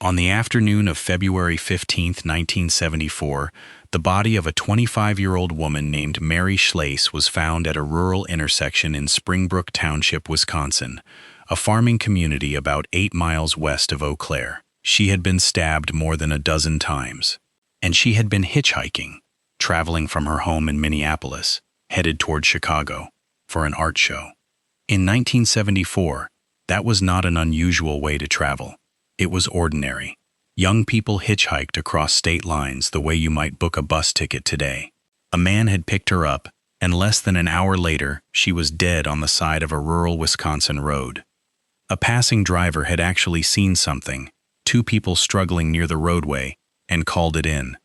On the afternoon of February 15, 1974, the body of a 25-year-old woman named Mary Schlais was found at a rural intersection in Spring Brook Township, Wisconsin, a farming community about 8 miles west of Eau Claire. She had been stabbed more than a dozen times, and she had been hitchhiking, traveling from her home in Minneapolis, headed toward Chicago, for an art show. In 1974, that was not an unusual way to travel. It was ordinary. Young people hitchhiked across state lines the way you might book a bus ticket today. A man had picked her up, and less than an hour later, she was dead on the side of a rural Wisconsin road. A passing driver had actually seen something, 2 people struggling near the roadway, and called it in.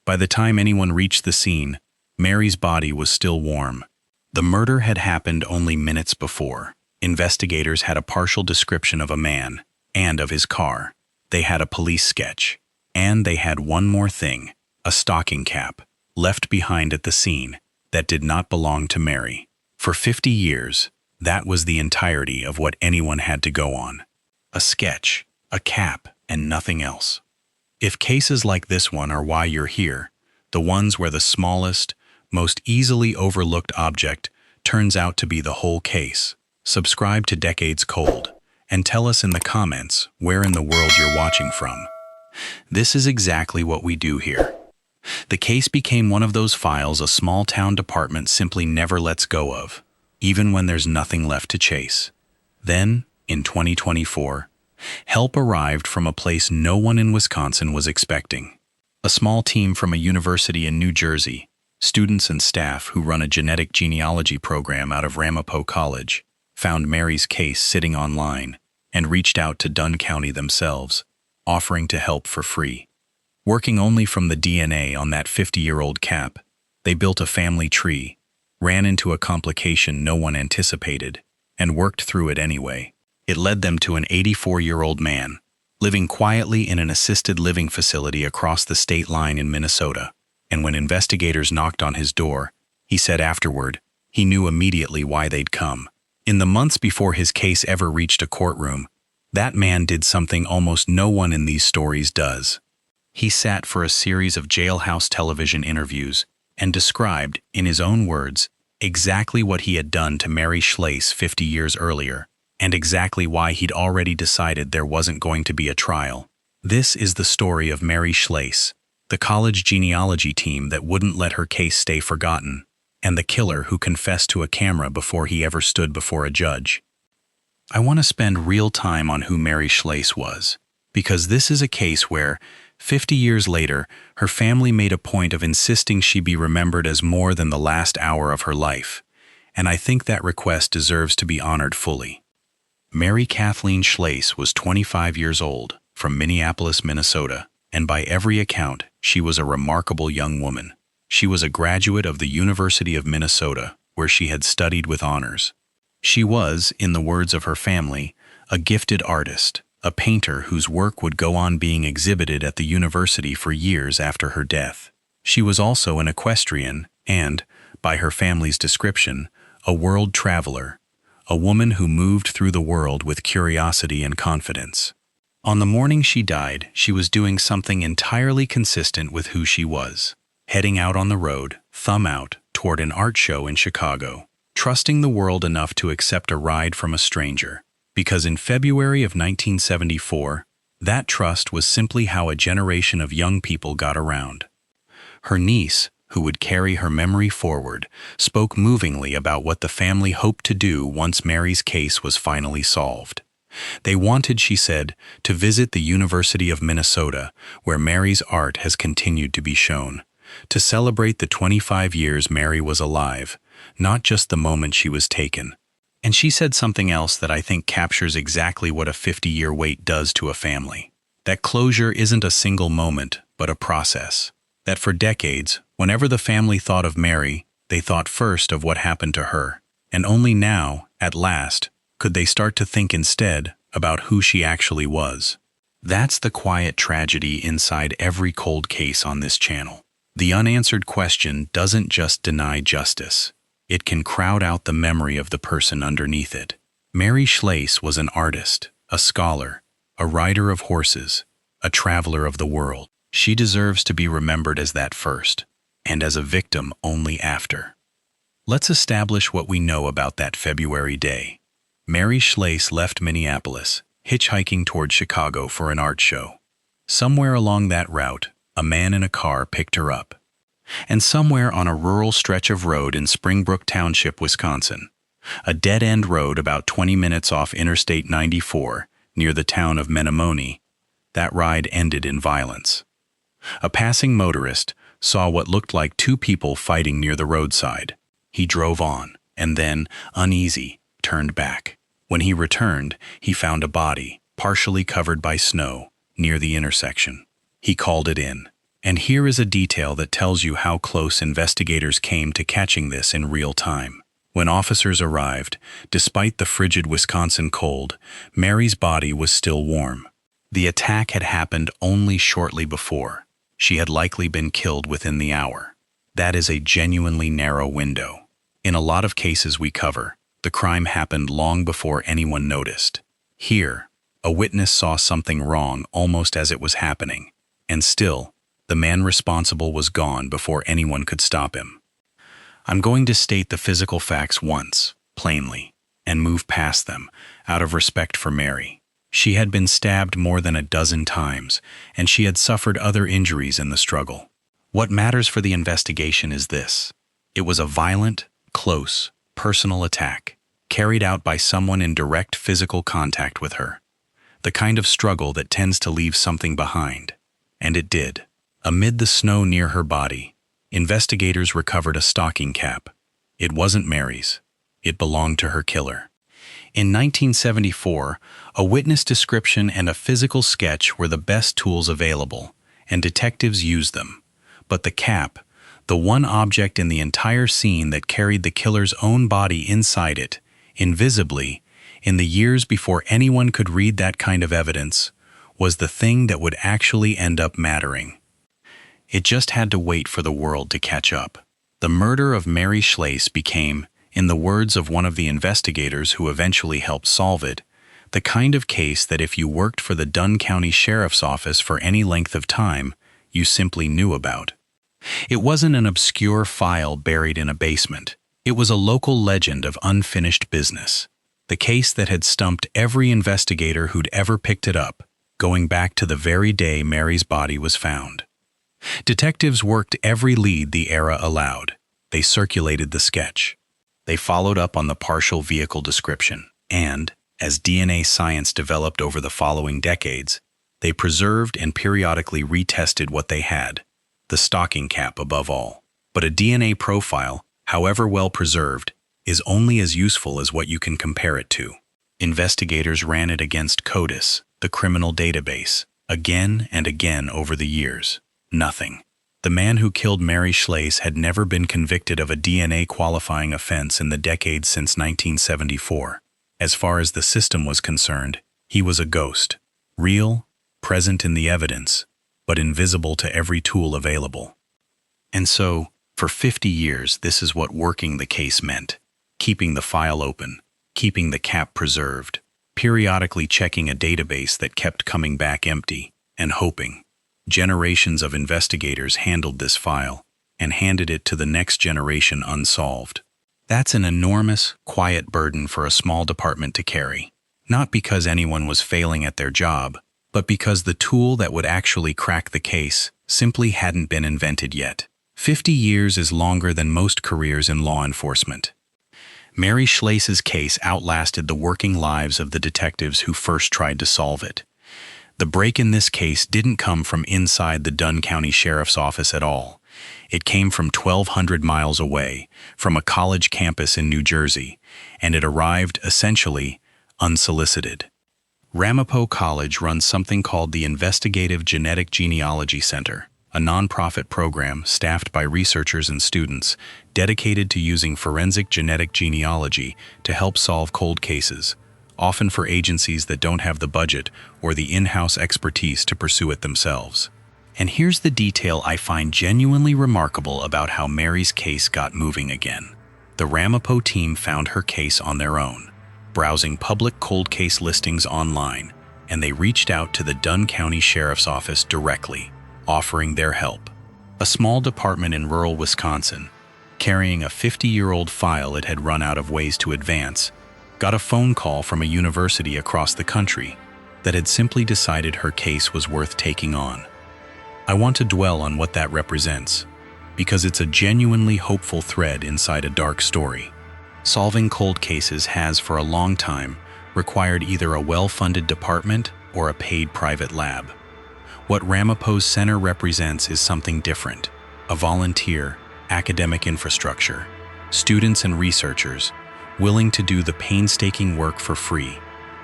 By the time anyone reached the scene, Mary's body was still warm. The murder had happened only minutes before. Investigators had a partial description of a man and of his car. They had a police sketch. And they had one more thing, a stocking cap, left behind at the scene, that did not belong to Mary. For 50 years, that was the entirety of what anyone had to go on. A sketch, a cap, and nothing else. If cases like this one are why you're here, the ones where the smallest, most easily overlooked object turns out to be the whole case, subscribe to Decades Cold, and tell us in the comments where in the world you're watching from. This is exactly what we do here. The case became one of those files a small-town department simply never lets go of, even when there's nothing left to chase. Then, in 2024, help arrived from a place no one in Wisconsin was expecting. A small team from a university in New Jersey, students and staff who run a genealogy program out of Ramapo College, found Mary's case sitting online and reached out to Dunn County themselves, offering to help for free. Working only from the DNA on that 50-year-old cap, they built a family tree, ran into a complication no one anticipated, and worked through it anyway. It led them to an 84-year-old man, living quietly in an assisted living facility across the state line in Minnesota. And when investigators knocked on his door, he said afterward, he knew immediately why they'd come. In the months before his case ever reached a courtroom, that man did something almost no one in these stories does. He sat for a series of jailhouse television interviews and described, in his own words, exactly what he had done to Mary Schlais 50 years earlier, and exactly why he'd already decided there wasn't going to be a trial. This is the story of Mary Schlais, the college genealogy team that wouldn't let her case stay forgotten, and the killer who confessed to a camera before he ever stood before a judge. I want to spend real time on who Mary Schlais was, because this is a case where, 50 years later, her family made a point of insisting she be remembered as more than the last hour of her life, and I think that request deserves to be honored fully. Mary Kathleen Schlais was 25 years old, from Minneapolis, Minnesota, and by every account, she was a remarkable young woman. She was a graduate of the University of Minnesota, where she had studied with honors. She was, in the words of her family, a gifted artist, a painter whose work would go on being exhibited at the university for years after her death. She was also an equestrian and, by her family's description, a world traveler, a woman who moved through the world with curiosity and confidence. On the morning she died, she was doing something entirely consistent with who she was. Heading out on the road, thumb out, toward an art show in Chicago, trusting the world enough to accept a ride from a stranger, because in February of 1974, that trust was simply how a generation of young people got around. Her niece, who would carry her memory forward, spoke movingly about what the family hoped to do once Mary's case was finally solved. They wanted, she said, to visit the University of Minnesota, where Mary's art has continued to be shown, to celebrate the 25 years Mary was alive, not just the moment she was taken. And she said something else that I think captures exactly what a 50-year wait does to a family. That closure isn't a single moment, but a process. That for decades, whenever the family thought of Mary, they thought first of what happened to her. And only now, at last, could they start to think instead about who she actually was. That's the quiet tragedy inside every cold case on this channel. The unanswered question doesn't just deny justice. It can crowd out the memory of the person underneath it. Mary Schlais was an artist, a scholar, a rider of horses, a traveler of the world. She deserves to be remembered as that first, and as a victim only after. Let's establish what we know about that February day. Mary Schlais left Minneapolis, hitchhiking toward Chicago for an art show. Somewhere along that route, a man in a car picked her up. And somewhere on a rural stretch of road in Spring Brook Township, Wisconsin, a dead-end road about 20 minutes off Interstate 94 near the town of Menomonee, that ride ended in violence. A passing motorist saw what looked like two people fighting near the roadside. He drove on, and then, uneasy, turned back. When he returned, he found a body, partially covered by snow, near the intersection. He called it in. And here is a detail that tells you how close investigators came to catching this in real time. When officers arrived, despite the frigid Wisconsin cold, Mary's body was still warm. The attack had happened only shortly before. She had likely been killed within the hour. That is a genuinely narrow window. In a lot of cases we cover, the crime happened long before anyone noticed. Here, a witness saw something wrong almost as it was happening, and still, the man responsible was gone before anyone could stop him. I'm going to state the physical facts once, plainly, and move past them, out of respect for Mary. She had been stabbed more than a dozen times, and she had suffered other injuries in the struggle. What matters for the investigation is this. It was a violent, close, personal attack, carried out by someone in direct physical contact with her. The kind of struggle that tends to leave something behind. And it did. Amid the snow near her body, investigators recovered a stocking cap. It wasn't Mary's. It belonged to her killer. In 1974, a witness description and a physical sketch were the best tools available, and detectives used them. But the cap, the one object in the entire scene that carried the killer's own body inside it, invisibly, in the years before anyone could read that kind of evidence, was the thing that would actually end up mattering. It just had to wait for the world to catch up. The murder of Mary Schlais became, in the words of one of the investigators who eventually helped solve it, the kind of case that if you worked for the Dunn County Sheriff's Office for any length of time, you simply knew about. It wasn't an obscure file buried in a basement. It was a local legend of unfinished business. The case that had stumped every investigator who'd ever picked it up, going back to the very day Mary's body was found. Detectives worked every lead the era allowed. They circulated the sketch. They followed up on the partial vehicle description, and, as DNA science developed over the following decades, they preserved and periodically retested what they had, the stocking cap above all. But a DNA profile, however well preserved, is only as useful as what you can compare it to. Investigators ran it against CODIS, the criminal database, again and again over the years. Nothing. The man who killed Mary Schlais had never been convicted of a DNA qualifying offense in the decades since 1974. As far as the system was concerned, he was a ghost. Real, present in the evidence, but invisible to every tool available. And so, for 50 years, this is what working the case meant. Keeping the file open, keeping the cap preserved, periodically checking a database that kept coming back empty, and hoping. Generations of investigators handled this file and handed it to the next generation unsolved. That's an enormous, quiet burden for a small department to carry. Not because anyone was failing at their job, but because the tool that would actually crack the case simply hadn't been invented yet. 50 years is longer than most careers in law enforcement. Mary Schlais's case outlasted the working lives of the detectives who first tried to solve it. The break in this case didn't come from inside the Dunn County Sheriff's Office at all. It came from 1,200 miles away, from a college campus in New Jersey, and it arrived, essentially, unsolicited. Ramapo College runs something called the Investigative Genetic Genealogy Center, a nonprofit program staffed by researchers and students dedicated to using forensic genetic genealogy to help solve cold cases, often for agencies that don't have the budget or the in-house expertise to pursue it themselves. And here's the detail I find genuinely remarkable about how Mary's case got moving again. The Ramapo team found her case on their own, browsing public cold case listings online. and they reached out to the Dunn County Sheriff's Office directly, offering their help. A small department in rural Wisconsin, carrying a 50-year-old file it had run out of ways to advance, got a phone call from a university across the country that had simply decided her case was worth taking on. I want to dwell on what that represents, because it's a genuinely hopeful thread inside a dark story. Solving cold cases has, for a long time, required either a well-funded department or a paid private lab. What Ramapo's center represents is something different: a volunteer, academic infrastructure, students and researchers willing to do the painstaking work for free,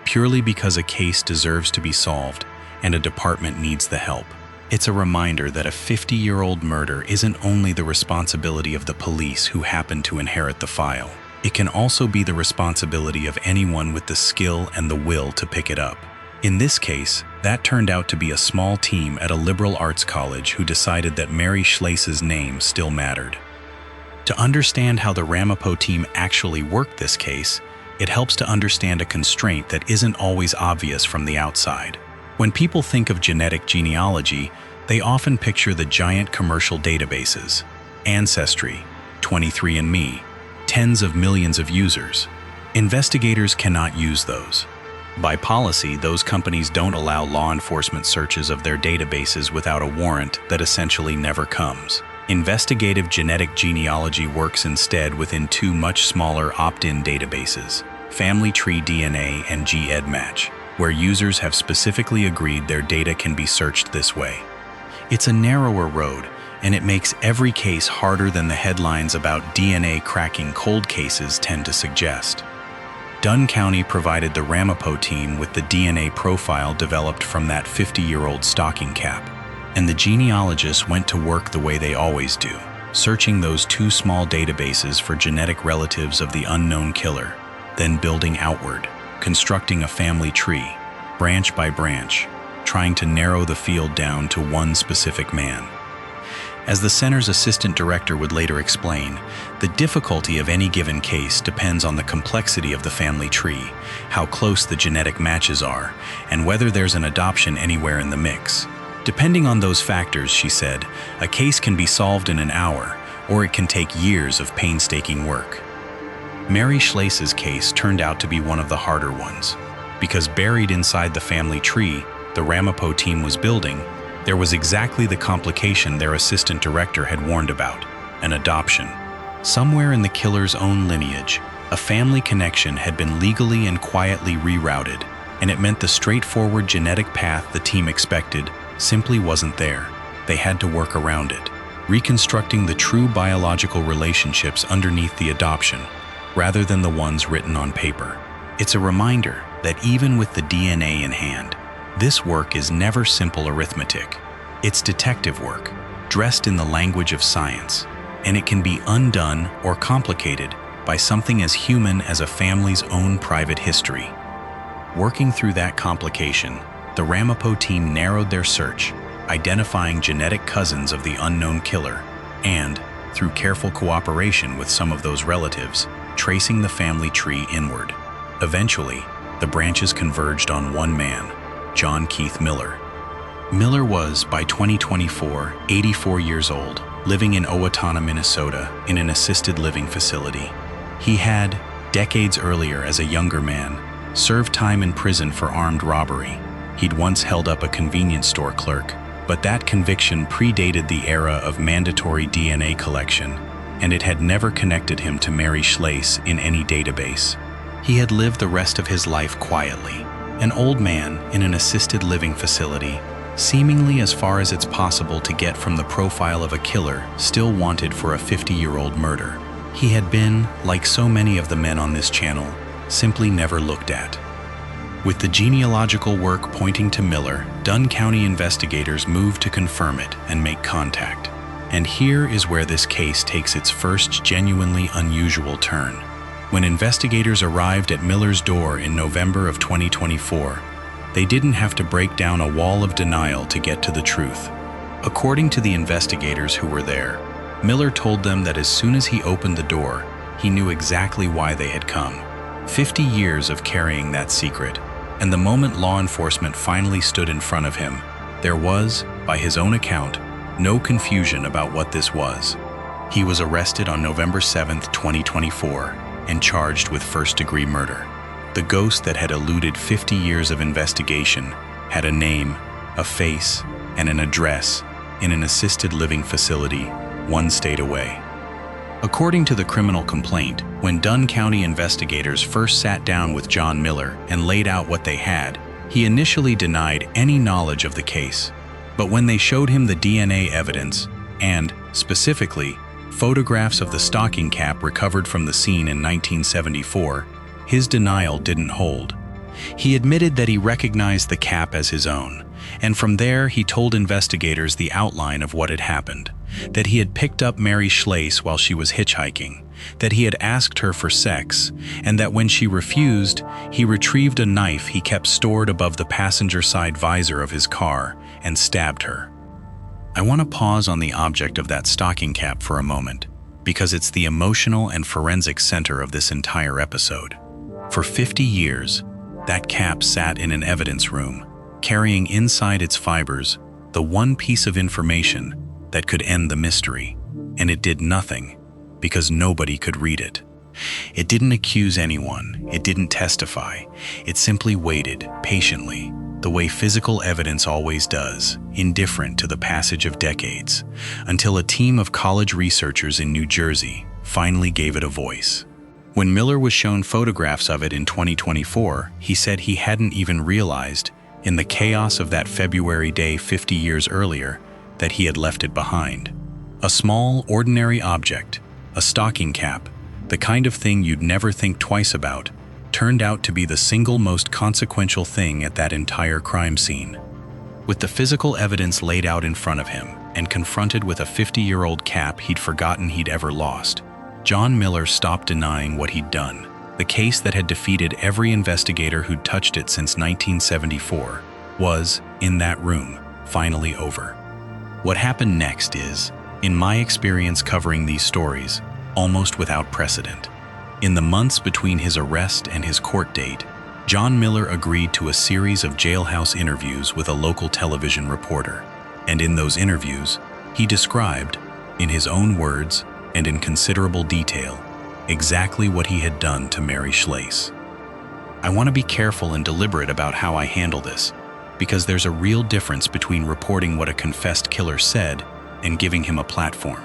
purely because a case deserves to be solved and a department needs the help. It's a reminder that a 50-year-old murder isn't only the responsibility of the police who happen to inherit the file. It can also be the responsibility of anyone with the skill and the will to pick it up. In this case, that turned out to be a small team at a liberal arts college who decided that Mary Schlais's name still mattered. To understand how the Ramapo team actually worked this case, it helps to understand a constraint that isn't always obvious from the outside. When people think of genetic genealogy, they often picture the giant commercial databases, Ancestry, 23andMe, tens of millions of users. Investigators cannot use those. By policy, those companies don't allow law enforcement searches of their databases without a warrant that essentially never comes. Investigative genetic genealogy works instead within two much smaller opt-in databases, Family Tree DNA and GEDmatch, where users have specifically agreed their data can be searched this way. It's a narrower road, and it makes every case harder than the headlines about DNA cracking cold cases tend to suggest. Dunn County provided the Ramapo team with the DNA profile developed from that 50-year-old stocking cap, and the genealogists went to work the way they always do, searching those two small databases for genetic relatives of the unknown killer, then building outward, constructing a family tree, branch by branch, trying to narrow the field down to one specific man. As the center's assistant director would later explain, the difficulty of any given case depends on the complexity of the family tree, how close the genetic matches are, and whether there's an adoption anywhere in the mix. Depending on those factors, she said, a case can be solved in an hour, or it can take years of painstaking work. Mary Schlais's case turned out to be one of the harder ones, because buried inside the family tree the Ramapo team was building, there was exactly the complication their assistant director had warned about: an adoption. Somewhere in the killer's own lineage, a family connection had been legally and quietly rerouted, and it meant the straightforward genetic path the team expected simply wasn't there. They had to work around it, reconstructing the true biological relationships underneath the adoption, rather than the ones written on paper. It's a reminder that even with the DNA in hand, this work is never simple arithmetic. It's detective work, dressed in the language of science, and it can be undone or complicated by something as human as a family's own private history. Working through that complication, the Ramapo team narrowed their search, identifying genetic cousins of the unknown killer, and, through careful cooperation with some of those relatives, tracing the family tree inward. Eventually, the branches converged on one man, John Keith Miller. Miller was, by 2024, 84 years old, living in Owatonna, Minnesota, in an assisted living facility. He had, decades earlier as a younger man, served time in prison for armed robbery. He'd once held up a convenience store clerk, but that conviction predated the era of mandatory DNA collection, and it had never connected him to Mary Schlais in any database. He had lived the rest of his life quietly, an old man in an assisted living facility, seemingly as far as it's possible to get from the profile of a killer still wanted for a 50-year-old murder. He had been, like so many of the men on this channel, simply never looked at. With the genealogical work pointing to Miller, Dunn County investigators moved to confirm it and make contact. And here is where this case takes its first genuinely unusual turn. When investigators arrived at Miller's door in November of 2024, they didn't have to break down a wall of denial to get to the truth. According to the investigators who were there, Miller told them that as soon as he opened the door, he knew exactly why they had come. 50 years of carrying that secret, And the moment law enforcement finally stood in front of him, there was, by his own account, no confusion about what this was. He was arrested on November 7, 2024, and charged with first-degree murder. The ghost that had eluded 50 years of investigation had a name, a face, and an address in an assisted living facility 1 state away. According to the criminal complaint, when Dunn County investigators first sat down with John Miller and laid out what they had, he initially denied any knowledge of the case. But when they showed him the DNA evidence and, specifically, photographs of the stocking cap recovered from the scene in 1974, his denial didn't hold. He admitted that he recognized the cap as his own, and from there he told investigators the outline of what had happened, that he had picked up Mary Schlais while she was hitchhiking, that he had asked her for sex, and that when she refused, he retrieved a knife he kept stored above the passenger side visor of his car and stabbed her. I want to pause on the object of that stocking cap for a moment, because it's the emotional and forensic center of this entire episode. For 50 years, that cap sat in an evidence room, carrying inside its fibers the one piece of information that could end the mystery, and it did nothing because nobody could read it. It didn't accuse anyone, it didn't testify, it simply waited patiently, the way physical evidence always does, indifferent to the passage of decades, until a team of college researchers in New Jersey finally gave it a voice. When Miller was shown photographs of it in 2024, he said he hadn't even realized, in the chaos of that February day 50 years earlier, that he had left it behind. A small, ordinary object, a stocking cap, the kind of thing you'd never think twice about, turned out to be the single most consequential thing at that entire crime scene. With the physical evidence laid out in front of him, and confronted with a 50-year-old cap he'd forgotten he'd ever lost, John Miller stopped denying what he'd done. The case that had defeated every investigator who'd touched it since 1974 was, in that room, finally over. What happened next is, in my experience covering these stories, almost without precedent. In the months between his arrest and his court date, John Miller agreed to a series of jailhouse interviews with a local television reporter. And in those interviews, he described, in his own words and in considerable detail, exactly what he had done to Mary Schlais. I want to be careful and deliberate about how I handle this, because there's a real difference between reporting what a confessed killer said and giving him a platform.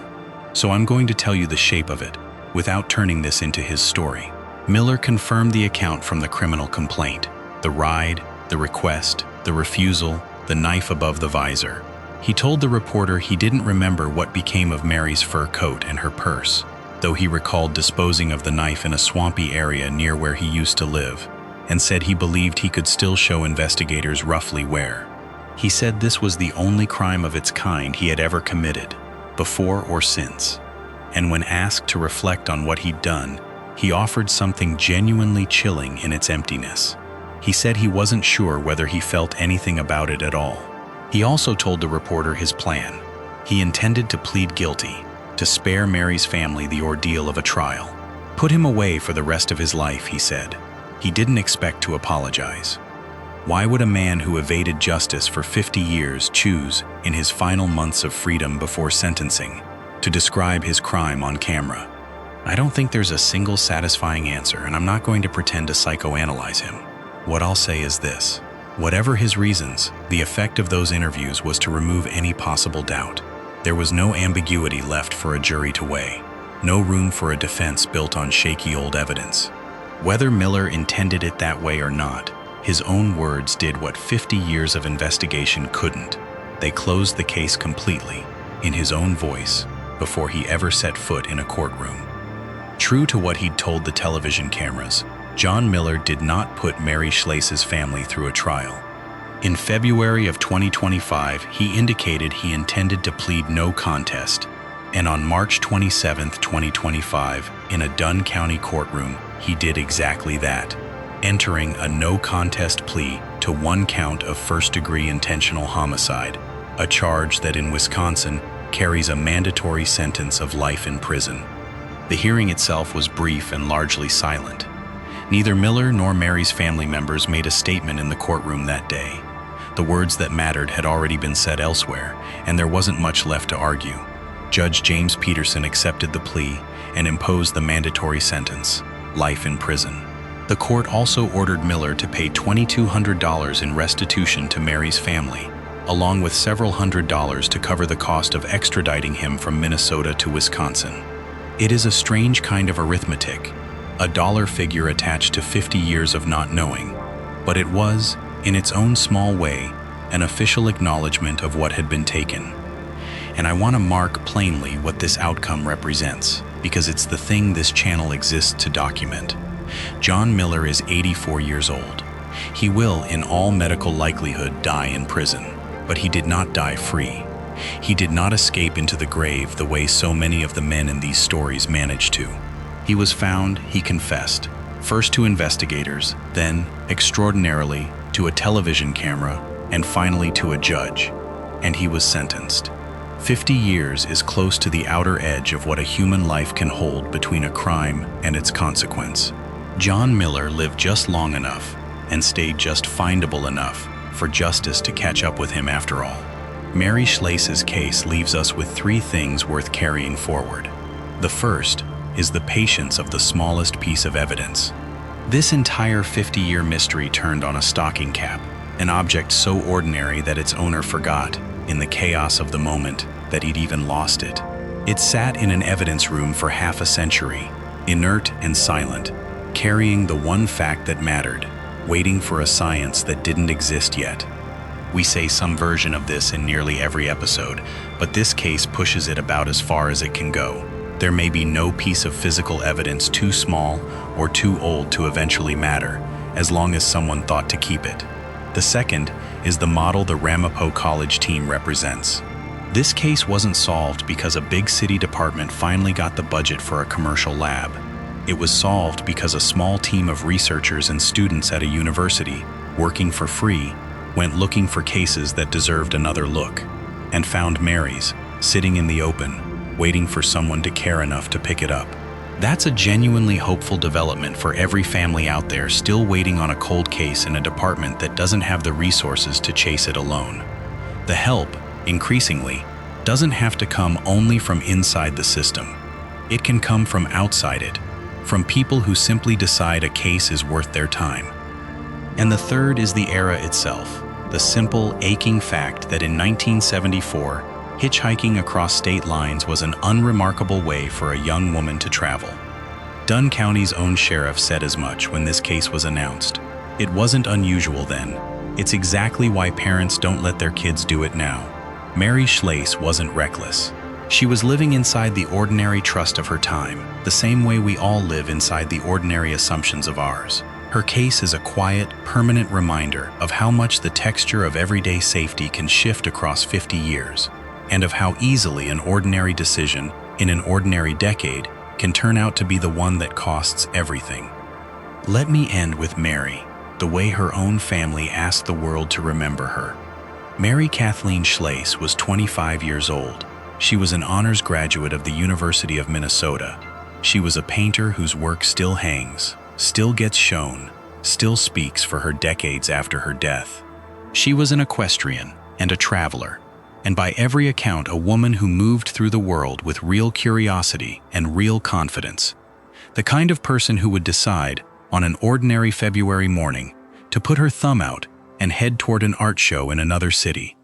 So I'm going to tell you the shape of it, without turning this into his story. Miller confirmed the account from the criminal complaint: the ride, the request, the refusal, the knife above the visor. He told the reporter he didn't remember what became of Mary's fur coat and her purse, though he recalled disposing of the knife in a swampy area near where he used to live, and said he believed he could still show investigators roughly where. He said this was the only crime of its kind he had ever committed, before or since. And when asked to reflect on what he'd done, he offered something genuinely chilling in its emptiness. He said he wasn't sure whether he felt anything about it at all. He also told the reporter his plan. He intended to plead guilty, to spare Mary's family the ordeal of a trial. Put him away for the rest of his life, he said. He didn't expect to apologize. Why would a man who evaded justice for 50 years choose, in his final months of freedom before sentencing, to describe his crime on camera? I don't think there's a single satisfying answer, and I'm not going to pretend to psychoanalyze him. What I'll say is this: whatever his reasons, the effect of those interviews was to remove any possible doubt. There was no ambiguity left for a jury to weigh, no room for a defense built on shaky old evidence. Whether Miller intended it that way or not, his own words did what 50 years of investigation couldn't. They closed the case completely, in his own voice, before he ever set foot in a courtroom. True to what he'd told the television cameras, John Miller did not put Mary Schlais's family through a trial. In February of 2025, he indicated he intended to plead no contest, and on March 27, 2025, in a Dunn County courtroom, he did exactly that, entering a no contest plea to 1 count of first-degree intentional homicide, a charge that in Wisconsin carries a mandatory sentence of life in prison. The hearing itself was brief and largely silent. Neither Miller nor Mary's family members made a statement in the courtroom that day. The words that mattered had already been said elsewhere, and there wasn't much left to argue. Judge James Peterson accepted the plea and imposed the mandatory sentence, life in prison. The court also ordered Miller to pay $2,200 in restitution to Mary's family, along with several $100s to cover the cost of extraditing him from Minnesota to Wisconsin. It is a strange kind of arithmetic, a dollar figure attached to 50 years of not knowing, but it was, in its own small way, an official acknowledgement of what had been taken. And I want to mark plainly what this outcome represents, because it's the thing this channel exists to document. John Miller is 84 years old. He will, in all medical likelihood, die in prison, but he did not die free. He did not escape into the grave the way so many of the men in these stories managed to. He was found, he confessed, first to investigators, then, extraordinarily, to a television camera, and finally to a judge, and he was sentenced. 50 years is close to the outer edge of what a human life can hold between a crime and its consequence. John Miller lived just long enough and stayed just findable enough for justice to catch up with him after all. Mary Schlais's case leaves us with three things worth carrying forward. The first is the patience of the smallest piece of evidence. This entire 50-year mystery turned on a stocking cap, an object so ordinary that its owner forgot, in the chaos of the moment, that he'd even lost it. It sat in an evidence room for half a century, inert and silent, carrying the one fact that mattered, waiting for a science that didn't exist yet. We say some version of this in nearly every episode, but this case pushes it about as far as it can go. There may be no piece of physical evidence too small or too old to eventually matter, as long as someone thought to keep it. The second is the model the Ramapo College team represents. This case wasn't solved because a big city department finally got the budget for a commercial lab. It was solved because a small team of researchers and students at a university, working for free, went looking for cases that deserved another look, and found Mary's, sitting in the open, waiting for someone to care enough to pick it up. That's a genuinely hopeful development for every family out there still waiting on a cold case in a department that doesn't have the resources to chase it alone. The help, increasingly, doesn't have to come only from inside the system. It can come from outside it, from people who simply decide a case is worth their time. And the third is the era itself, the simple, aching fact that in 1974, hitchhiking across state lines was an unremarkable way for a young woman to travel. Dunn County's own sheriff said as much when this case was announced. It wasn't unusual then. It's exactly why parents don't let their kids do it now. Mary Schlais wasn't reckless. She was living inside the ordinary trust of her time, the same way we all live inside the ordinary assumptions of ours. Her case is a quiet, permanent reminder of how much the texture of everyday safety can shift across 50 years, and of how easily an ordinary decision in an ordinary decade can turn out to be the one that costs everything. Let me end with Mary, the way her own family asked the world to remember her. Mary Kathleen Schlais was 25 years old. She was an honors graduate of the University of Minnesota. She was a painter whose work still hangs, still gets shown, still speaks for her decades after her death. She was an equestrian and a traveler, and by every account a woman who moved through the world with real curiosity and real confidence. The kind of person who would decide, on an ordinary February morning, to put her thumb out and head toward an art show in another city,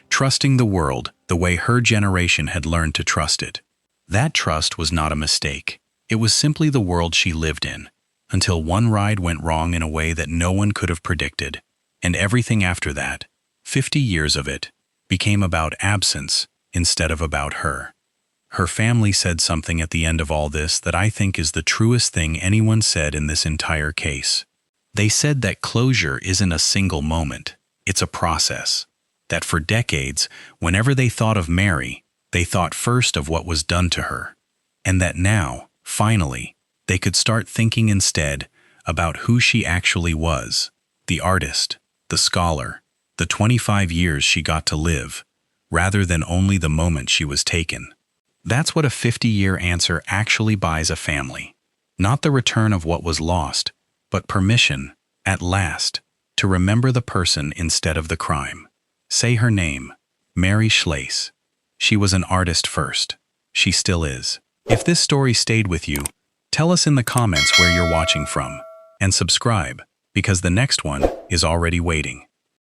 trusting the world the way her generation had learned to trust it. That trust was not a mistake. It was simply the world she lived in, until one ride went wrong in a way that no one could have predicted, and everything after that, 50 years of it, became about absence instead of about her. Her family said something at the end of all this that I think is the truest thing anyone said in this entire case. They said that closure isn't a single moment, it's a process. That for decades, whenever they thought of Mary, they thought first of what was done to her. And that now, finally, they could start thinking instead about who she actually was, the artist, the scholar, the 25 years she got to live, rather than only the moment she was taken. That's what a 50-year answer actually buys a family. Not the return of what was lost, but permission, at last, to remember the person instead of the crime. Say her name, Mary Schlais. She was an artist first. She still is. If this story stayed with you, tell us in the comments where you're watching from, and subscribe, because the next one is already waiting.